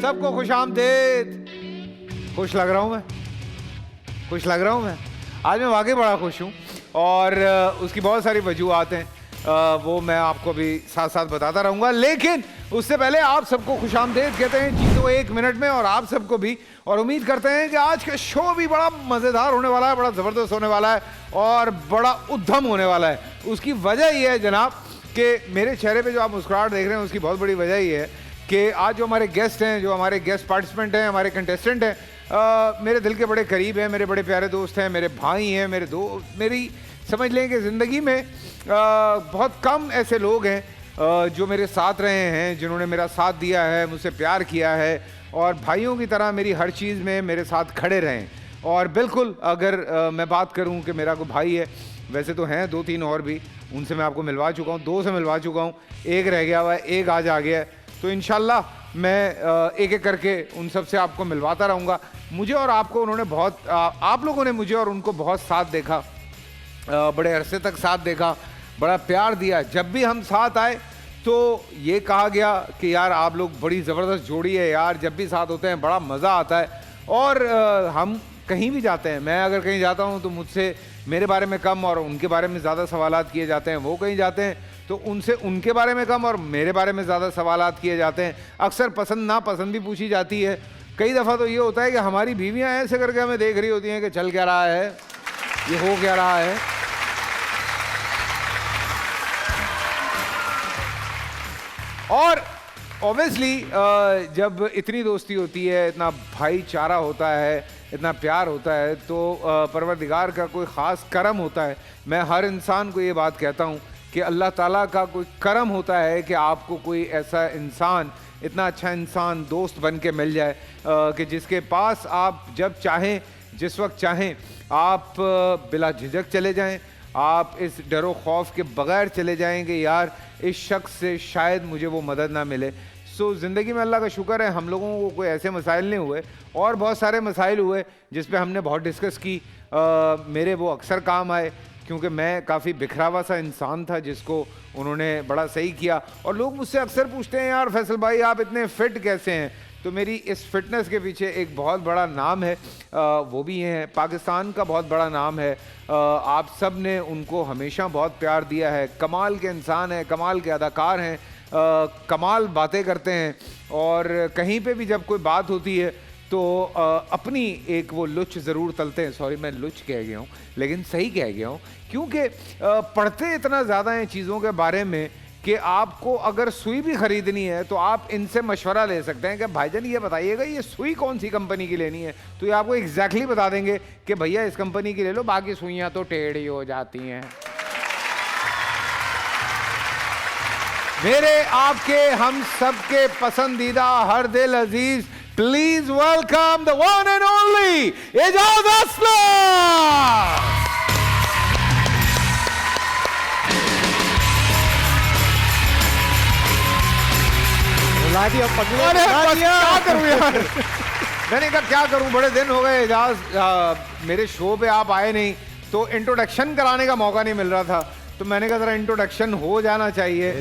सबको खुशामदीद। खुश लग रहा हूँ मैं, खुश लग रहा हूँ मैं। आज मैं वाकई बड़ा खुश हूँ और उसकी बहुत सारी वजूहात हैं, वो मैं आपको भी साथ साथ बताता रहूँगा। लेकिन उससे पहले आप सबको खुशामदीद कहते हैं जी तो 1 मिनट में, और आप सबको भी, और उम्मीद करते हैं कि आज का शो भी बड़ा मज़ेदार होने वाला है, बड़ा ज़बरदस्त होने वाला है और बड़ा उद्दम होने वाला है। उसकी वजह यह है जनाब कि मेरे चेहरे पे जो आप मुस्कुराहट देख रहे हैं उसकी बहुत बड़ी वजह ये है कि आज जो हमारे गेस्ट हैं, जो हमारे गेस्ट पार्टिसिपेंट हैं, हमारे कंटेस्टेंट हैं, मेरे दिल के बड़े करीब हैं, मेरे बड़े प्यारे दोस्त हैं, मेरे भाई हैं, मेरी समझ लें कि ज़िंदगी में बहुत कम ऐसे लोग हैं जो मेरे साथ रहे हैं, जिन्होंने मेरा साथ दिया है, मुझसे प्यार किया है और भाइयों की तरह मेरी हर चीज़ में मेरे साथ खड़े रहें। और बिल्कुल अगर मैं बात करूं कि मेरा कोई भाई है, वैसे तो हैं 2-3 और भी, उनसे मैं आपको मिलवा चुका हूं, 2 से मिलवा चुका हूं, 1 रह गया हुआ है, 1 आज आ गया है, तो इंशाल्लाह मैं एक एक करके उन सब से आपको मिलवाता रहूँगा। मुझे और आपको उन्होंने बहुत, आप लोगों ने मुझे और उनको बहुत साथ देखा, बड़े अरसे तक साथ देखा, बड़ा प्यार दिया। जब भी हम साथ आए तो ये कहा गया कि यार आप लोग बड़ी ज़बरदस्त जोड़ी है यार, जब भी साथ होते हैं बड़ा मज़ा आता है। और हम कहीं भी जाते हैं, मैं अगर कहीं जाता हूँ तो मुझसे मेरे बारे में कम और उनके बारे में ज़्यादा सवालात किए जाते हैं, वो कहीं जाते हैं तो उनसे उनके बारे में कम और मेरे बारे में ज़्यादा सवालात किए जाते हैं। अक्सर पसंद नापसंद भी पूछी जाती है। कई दफ़ा तो ये होता है कि हमारी बीवियाँ ऐसे करके हमें देख रही होती हैं कि चल क्या रहा है, ये हो क्या रहा है। और ऑब्वियसली जब इतनी दोस्ती होती है, इतना भाईचारा होता है, इतना प्यार होता है, तो परवरदिगार का कोई ख़ास करम होता है। मैं हर इंसान को ये बात कहता हूँ कि अल्लाह ताला का कोई करम होता है कि आपको कोई ऐसा इंसान, इतना अच्छा इंसान दोस्त बन के मिल जाए कि जिसके पास आप जब चाहें, जिस वक्त चाहें, आप बिला झिझक चले जाएं, आप इस डरो खौफ के बग़ैर चले जाएंगे यार इस शख्स से शायद मुझे वो मदद ना मिले। सो ज़िंदगी में अल्लाह का शुक्र है हम लोगों को कोई ऐसे मसाइल नहीं हुए, और बहुत सारे मसाइल हुए जिस पे हमने बहुत डिस्कस की। मेरे वो अक्सर काम आए क्योंकि मैं काफ़ी बिखरा हुआ सा इंसान था जिसको उन्होंने बड़ा सही किया। और लोग मुझसे अक्सर पूछते हैं यार फैसल भाई आप इतने फ़िट कैसे हैं, तो मेरी इस फिटनेस के पीछे एक बहुत बड़ा नाम है, वो भी ये है, पाकिस्तान का बहुत बड़ा नाम है। आप सब ने उनको हमेशा बहुत प्यार दिया है। कमाल के इंसान हैं, कमाल के अदाकार हैं, कमाल बातें करते हैं, और कहीं पे भी जब कोई बात होती है तो अपनी एक वो लुच ज़रूर तलते हैं। सॉरी मैं लुच कह गया हूँ, लेकिन सही कह गया हूँ, क्योंकि पढ़ते इतना ज़्यादा हैं चीज़ों के बारे में कि आपको अगर सुई भी ख़रीदनी है तो आप इनसे मशवरा ले सकते हैं कि भाईजान ये बताइएगा ये सुई कौन सी कंपनी की लेनी है, तो ये आपको एग्जैक्टली बता देंगे कि भैया इस कंपनी की ले लो, बाकी सुइयाँ तो टेढ़ी हो जाती हैं। मेरे आपके हम सबके पसंदीदा हर दिल अजीज, please welcome the one and only Ejaz Aslam. क्या करूं यार, मैंने कहा क्या करूं, बड़े दिन हो गए एजाज मेरे शो पे आप आए नहीं, तो इंट्रोडक्शन कराने का मौका नहीं मिल रहा था, तो मैंने कहा ज़रा इंट्रोडक्शन हो जाना चाहिए।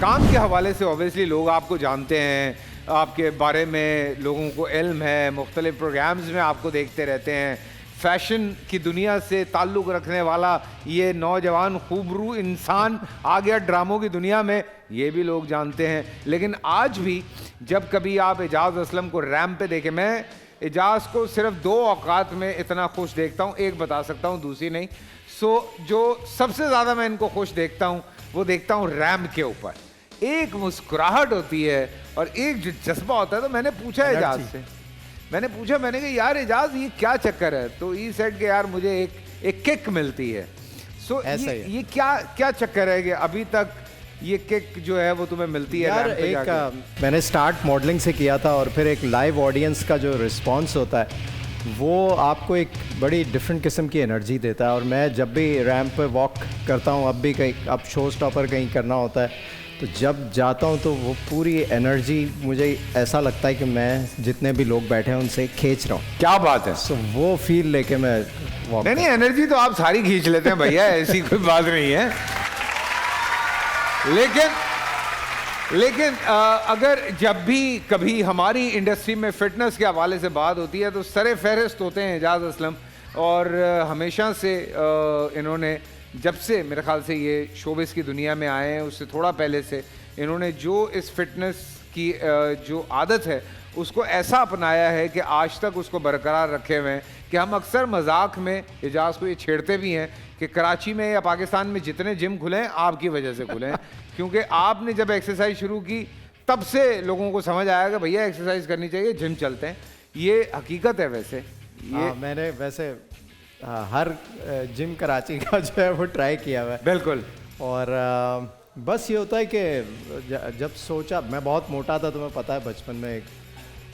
काम के हवाले से ऑब्वियसली लोग आपको जानते हैं, आपके बारे में लोगों को इल्म है, मुख्तलिफ प्रोग्राम्स में आपको देखते रहते हैं। फैशन की दुनिया से ताल्लुक़ रखने वाला ये नौजवान खूबरू इंसान आ गया ड्रामों की दुनिया में, ये भी लोग जानते हैं। लेकिन आज भी जब कभी आप एजाज असलम को रैम्प पे देखें, मैं एजाज को सिर्फ 2 औकात में इतना खुश देखता हूँ, एक बता सकता हूँ दूसरी नहीं। सो जो सबसे ज़्यादा मैं इनको खुश देखता हूँ वो देखता हूँ रैम्प के ऊपर, एक मुस्कुराहट होती है और एक जो जज्बा होता है। तो मैंने पूछा एजाज से, मैंने कहा यार एजाज ये क्या चक्कर है, तो ई सेड के यार मुझे एक किक मिलती है। सो ये क्या चक्कर है कि अभी तक ये किक जो है वो तुम्हें मिलती है? यार मैंने स्टार्ट मॉडलिंग से किया था और फिर एक लाइव ऑडियंस का जो रिस्पॉन्स होता है वो आपको एक बड़ी डिफरेंट किस्म की एनर्जी देता है। और मैं जब भी रैम्प पे वॉक करता हूँ, अब भी कहीं, अब शो स्टॉपर कहीं करना होता है, तो जब जाता हूँ तो वो पूरी एनर्जी मुझे ऐसा लगता है कि मैं जितने भी लोग बैठे हैं उनसे खींच रहा हूँ। क्या बात है। सो वो फील लेके मैं वॉक। नहीं एनर्जी तो आप सारी खींच लेते हैं भैया, ऐसी कोई बात नहीं है। लेकिन लेकिन अगर जब भी कभी हमारी इंडस्ट्री में फिटनेस के हवाले से बात होती है तो सरे फहरिस्त होते हैं एजाज असलम। और हमेशा से इन्होंने, जब से मेरे ख्याल से ये शोबिस की दुनिया में आए हैं उससे थोड़ा पहले से, इन्होंने जो इस फिटनेस की जो आदत है उसको ऐसा अपनाया है कि आज तक उसको बरकरार रखे हुए हैं। कि हम अक्सर मजाक में एजाज को ये छेड़ते भी हैं कि कराची में या पाकिस्तान में जितने जिम खुले हैं आपकी वजह से खुले हैं, क्योंकि आपने जब एक्सरसाइज शुरू की तब से लोगों को समझ आया कि भैया एक्सरसाइज करनी चाहिए, जिम चलते हैं। ये हकीकत है। वैसे ये मैंने वैसे हर जिम कराची का जो है वो ट्राई किया हुआ है। बिल्कुल। और बस ये होता है कि जब सोचा, मैं बहुत मोटा था तुम्हें पता है बचपन में एक,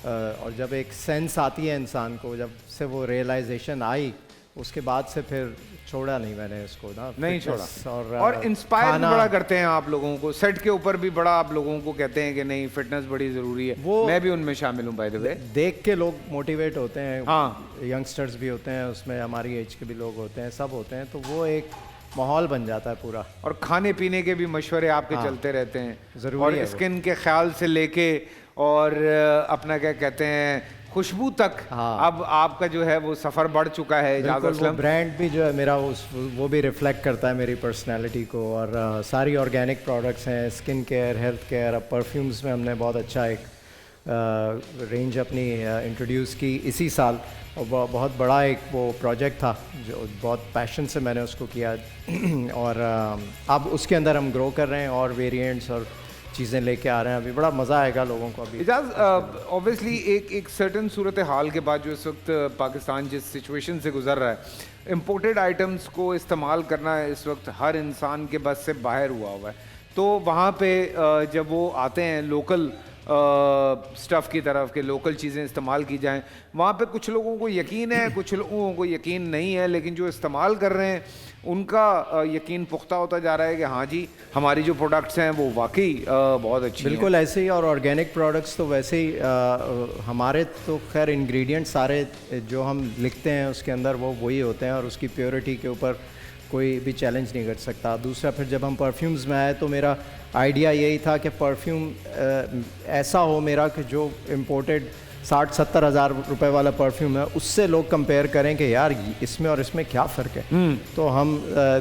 और जब एक सेंस आती है इंसान को, जब से वो रियलाइजेशन आई उसके बाद से फिर छोड़ा नहीं मैंने इसको ना, नहीं छोड़ा। और इंस्पायर भी बड़ा करते हैं आप लोगों को, सेट के ऊपर भी बड़ा आप लोगों को कहते हैं कि नहीं फिटनेस बड़ी ज़रूरी है। वो मैं भी उनमें शामिल हूँ बाय द वे। देख के लोग मोटिवेट होते हैं। हाँ, यंगस्टर्स भी होते हैं उसमें, हमारी एज के भी लोग होते हैं, सब होते हैं, तो वो एक माहौल बन जाता है पूरा। और खाने पीने के भी मशवरे आपके चलते रहते हैं ज़रूरी और है। स्किन के ख्याल से लेके और अपना क्या कहते हैं खुशबू तक। अब आपका जो है वो सफ़र बढ़ चुका है एजाज असलम। ब्रांड भी जो है मेरा वो भी रिफ्लेक्ट करता है मेरी पर्सनालिटी को। और सारी ऑर्गेनिक प्रोडक्ट्स हैं, स्किन केयर, हेल्थ केयर। अब परफ्यूम्स में हमने बहुत अच्छा एक रेंज अपनी इंट्रोड्यूस की इसी साल, और बहुत बड़ा एक वो प्रोजेक्ट था जो बहुत पैशन से मैंने उसको किया। और अब उसके अंदर हम ग्रो कर रहे हैं और वेरिएंट्स और चीज़ें लेके आ रहे हैं। अभी बड़ा मज़ा आएगा लोगों को। अभी इजाज ऑब्वियसली एक सर्टन सूरत हाल के बाद जो इस वक्त पाकिस्तान जिस सिचुएशन से गुजर रहा है, इम्पोर्टेड आइटम्स को इस्तेमाल करना इस वक्त हर इंसान के बस से बाहर हुआ है। तो वहाँ पे जब वो आते हैं लोकल स्टफ़ की तरफ के लोकल चीज़ें इस्तेमाल की जाएं, वहाँ पे कुछ लोगों को यकीन है, कुछ लोगों को यकीन नहीं है, लेकिन जो इस्तेमाल कर रहे हैं उनका यकीन पुख्ता होता जा रहा है कि हाँ जी हमारी जो प्रोडक्ट्स हैं वो वाकई बहुत अच्छी हैं। बिल्कुल ऐसे ही। और ऑर्गेनिक प्रोडक्ट्स तो वैसे ही हमारे तो खैर इंग्रेडिएंट्स सारे जो हम लिखते हैं उसके अंदर वो वही होते हैं, और उसकी प्योरिटी के ऊपर कोई भी चैलेंज नहीं कर सकता। दूसरा फिर जब हम परफ्यूम्स में आए तो मेरा आइडिया यही था कि परफ्यूम ऐसा हो मेरा कि जो इम्पोर्टेड 60-70 हज़ार रुपए वाला परफ्यूम है उससे लोग कंपेयर करें कि यार इसमें और इसमें क्या फ़र्क है। तो हम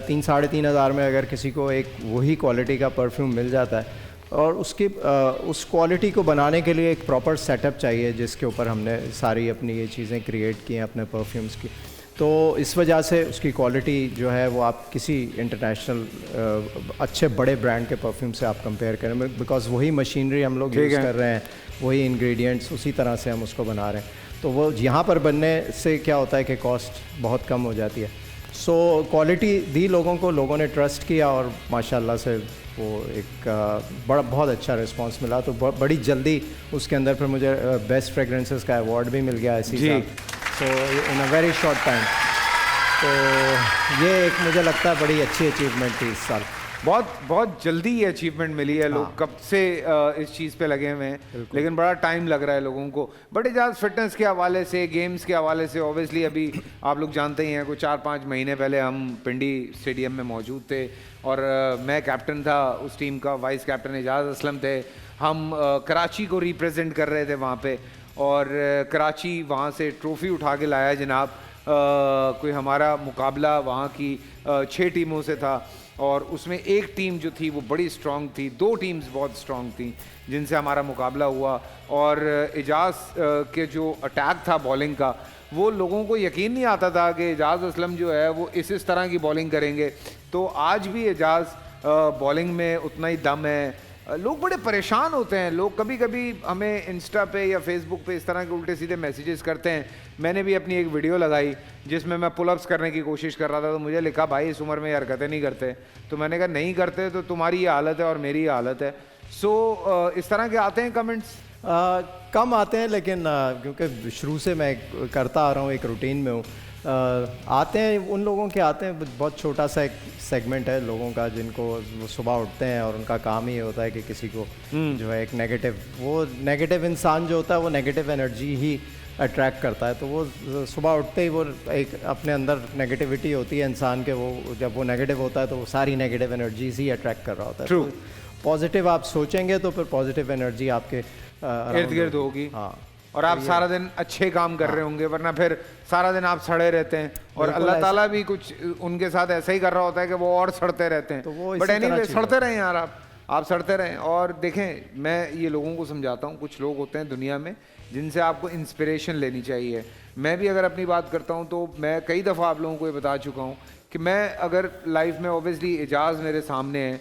3-3.5 हज़ार में अगर किसी को एक वही क्वालिटी का परफ्यूम मिल जाता है, और उसकी उस क्वालिटी को बनाने के लिए एक प्रॉपर सेटअप चाहिए जिसके ऊपर हमने सारी अपनी ये चीज़ें क्रिएट की हैं अपने परफ्यूम्स की। तो इस वजह से उसकी क्वालिटी जो है वो आप किसी इंटरनेशनल अच्छे बड़े ब्रांड के परफ्यूम से आप कंपेयर करें, बिकॉज वही मशीनरी हम लोग यूज़ कर रहे हैं, वही इंग्रेडिएंट्स उसी तरह से हम उसको बना रहे हैं। तो वो यहाँ पर बनने से क्या होता है कि कॉस्ट बहुत कम हो जाती है। सो क्वालिटी दी लोगों को, लोगों ने ट्रस्ट किया और माशाल्लाह से वो एक बहुत अच्छा रिस्पांस मिला। तो बड़ी जल्दी उसके अंदर फिर मुझे बेस्ट फ्रेगरेंसेस का अवार्ड भी मिल गया इसी साल, सो इन अ वेरी शॉर्ट टाइम। तो ये एक मुझे लगता है बड़ी अच्छी अचीवमेंट थी इस साल। बहुत जल्दी ये अचीवमेंट मिली है। लोग कब से इस चीज़ पे लगे हुए हैं, लेकिन बड़ा टाइम लग रहा है लोगों को। बट एजाज फिटनेस के हवाले से, गेम्स के हवाले से, ऑब्वियसली अभी आप लोग जानते ही हैं कोई 4-5 महीने पहले हम पिंडी स्टेडियम में मौजूद थे और मैं कैप्टन था उस टीम का, वाइस कैप्टन एजाज असलम थे। हम कराची को रिप्रेजेंट कर रहे थे वहाँ पे, और कराची वहाँ से ट्रॉफ़ी उठा के लाया जनाब। कोई हमारा मुकाबला वहाँ की 6 टीमों से था, और उसमें एक टीम जो थी वो बड़ी स्ट्रॉन्ग थी, 2 टीम्स बहुत स्ट्रॉन्ग थी जिनसे हमारा मुकाबला हुआ। और एजाज के जो अटैक था बॉलिंग का, वो लोगों को यकीन नहीं आता था कि एजाज असलम जो है वो इस तरह की बॉलिंग करेंगे। तो आज भी एजाज बॉलिंग में उतना ही दम है। लोग बड़े परेशान होते हैं, लोग कभी कभी हमें इंस्टा पे या फेसबुक पे इस तरह के उल्टे सीधे मैसेजेस करते हैं। मैंने भी अपनी एक वीडियो लगाई जिसमें मैं पुलअप्स करने की कोशिश कर रहा था, तो मुझे लिखा भाई इस उम्र में ये हरकतें नहीं करते। तो मैंने कहा नहीं करते तो तुम्हारी ये हालत है और मेरी ये हालत है। सो इस तरह के आते हैं कमेंट्स? कम आते हैं, लेकिन क्योंकि शुरू से मैं करता आ रहा हूँ, एक रूटीन में हूँ। आते हैं उन लोगों के आते हैं, बहुत छोटा सा एक सेगमेंट है लोगों का जिनको वो सुबह उठते हैं और उनका काम ही होता है कि किसी को जो है एक नेगेटिव इंसान जो होता है वो नेगेटिव एनर्जी ही अट्रैक्ट करता है। तो वो सुबह उठते ही वो एक अपने अंदर नेगेटिविटी होती है इंसान के, वो जब वो नेगेटिव होता है तो वो सारी नेगेटिव एनर्जीज ही अट्रैक्ट कर रहा होता है। True. पॉजिटिव आप सोचेंगे तो फिर पॉजिटिव एनर्जी आपके इर्द गिर्द होगी। हाँ, और आप सारा दिन अच्छे काम कर रहे होंगे, वरना फिर सारा दिन आप सड़े रहते हैं और बिल्कुल अल्लाह ताला भी कुछ उनके साथ ऐसा ही कर रहा होता है कि वो और सड़ते रहते हैं। तो वो बट इसी तरह एनीवे चीज़ सड़ते रहें यार, आप सड़ते रहें। और देखें, मैं ये लोगों को समझाता हूँ, कुछ लोग होते हैं दुनिया में जिनसे आपको इंस्पिरेशन लेनी चाहिए। मैं भी अगर अपनी बात करता हूँ तो मैं कई दफ़ा आप लोगों को ये बता चुका हूँ कि मैं अगर लाइफ में ऑब्वियसली एजाज़ मेरे सामने है,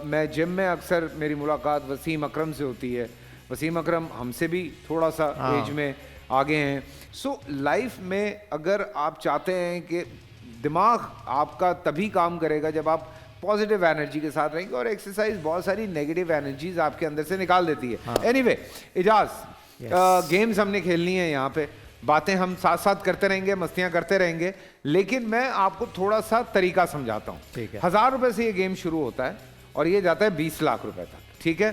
मैं जिम में अक्सर मेरी मुलाकात वसीम अकरम से होती है। वसीम अकरम हमसे भी थोड़ा सा एज में आगे हैं। सो लाइफ में अगर आप चाहते हैं कि दिमाग आपका तभी काम करेगा जब आप पॉजिटिव एनर्जी के साथ रहेंगे, और एक्सरसाइज बहुत सारी नेगेटिव एनर्जीज आपके अंदर से निकाल देती है। एनीवे एजाज, गेम्स हमने खेलनी है यहाँ पे, बातें हम साथ साथ करते रहेंगे, मस्तियाँ करते रहेंगे, लेकिन मैं आपको थोड़ा सा तरीका समझाता हूँ। ठीक है। 1000 रुपये से ये गेम शुरू होता है और ये जाता है 20 लाख रुपए तक। ठीक है।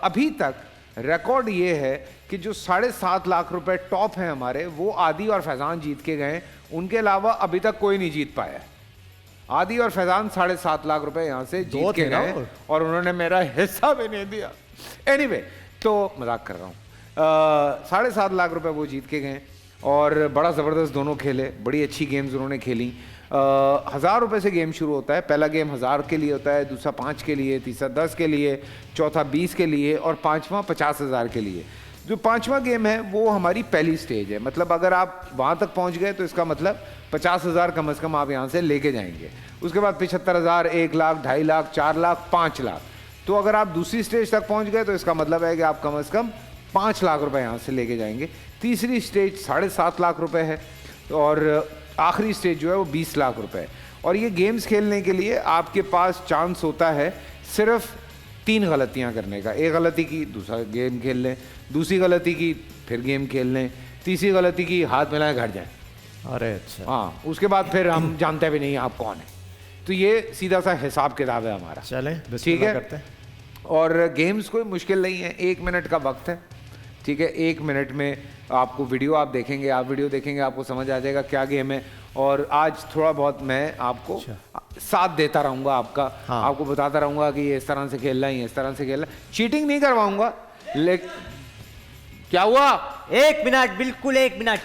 अभी तक रिकॉर्ड ये है कि जो 7.5 लाख रुपए टॉप हैं हमारे, वो आदि और फैजान जीत के गए। उनके अलावा अभी तक कोई नहीं जीत पाया है। आदि और फैजान 7.5 लाख रुपए यहाँ से जीत के गए और उन्होंने मेरा हिस्सा भी नहीं दिया। एनीवे, तो मजाक कर रहा हूँ। 7.5 लाख रुपए वो जीत के गए और बड़ा ज़बरदस्त दोनों खेले, बड़ी अच्छी गेम्स उन्होंने खेली। 1000 रुपये से गेम शुरू होता है। पहला गेम 1000 के लिए होता है, दूसरा 5 के लिए, तीसरा 10 के लिए, चौथा 20 के लिए और पांचवा 50,000 के लिए। जो पांचवा गेम है वो हमारी पहली स्टेज है। मतलब अगर आप वहाँ तक पहुँच गए तो इसका मतलब 50,000 कम से कम आप यहाँ से लेके जाएंगे। उसके बाद 75,000, 1 लाख, 2.5 लाख, 4 लाख, 5 लाख। तो अगर आप दूसरी स्टेज तक पहुँच गए तो इसका मतलब है कि आप कम से कम 5 लाख रुपए यहाँ से लेके जाएंगे। तीसरी स्टेज 7.5 लाख रुपए है और आखिरी स्टेज जो है वो 20 लाख रुपए है। और ये गेम्स खेलने के लिए आपके पास चांस होता है सिर्फ 3 गलतियाँ करने का। एक गलती की दूसरा गेम खेल लें, दूसरी गलती की फिर गेम खेल लें, तीसरी गलती की हाथ मिलाए घर जाए। अरे अच्छा। हाँ, उसके बाद फिर हम जानते भी नहीं आप कौन है। तो ये सीधा सा हिसाब किताब है हमारा। चलें, ठीक बिस्मिल्लाह है। करते हैं। और गेम्स कोई मुश्किल नहीं है, 1 मिनट का वक्त है। ठीक है, 1 मिनट में आपको वीडियो आप देखेंगे, आपको समझ आ जाएगा क्या गेम है। और आज थोड़ा बहुत मैं आपको साथ देता रहूँगा आपका। हाँ। आपको बताता रहूँगा कि ये इस तरह से खेलना है, इस तरह से खेलना है। चीटिंग नहीं करवाऊँगा। लेकिन क्या हुआ? 1 मिनट, बिल्कुल 1 मिनट।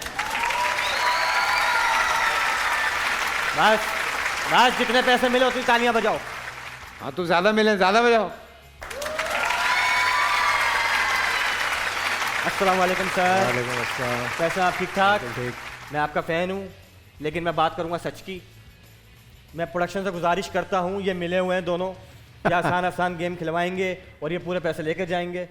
बस जितने पैसे मिले उतनी तालियां बजाओ। हाँ, तो ज़्यादा मिले, ज़्यादा बजाओ। अस्सलाम वालेकुम सर, वालेकुम अस्सलाम। कैसे हैं आप? ठीक ठाक? ठीक। मैं आपका फ़ैन हूँ, लेकिन मैं बात करूँगा सच की। मैं प्रोडक्शन से गुजारिश करता हूँ, ये मिले हुए हैं दोनों, ये आसान आसान गेम खिलवाएंगे और ये पूरे पैसे लेके जाएंगे।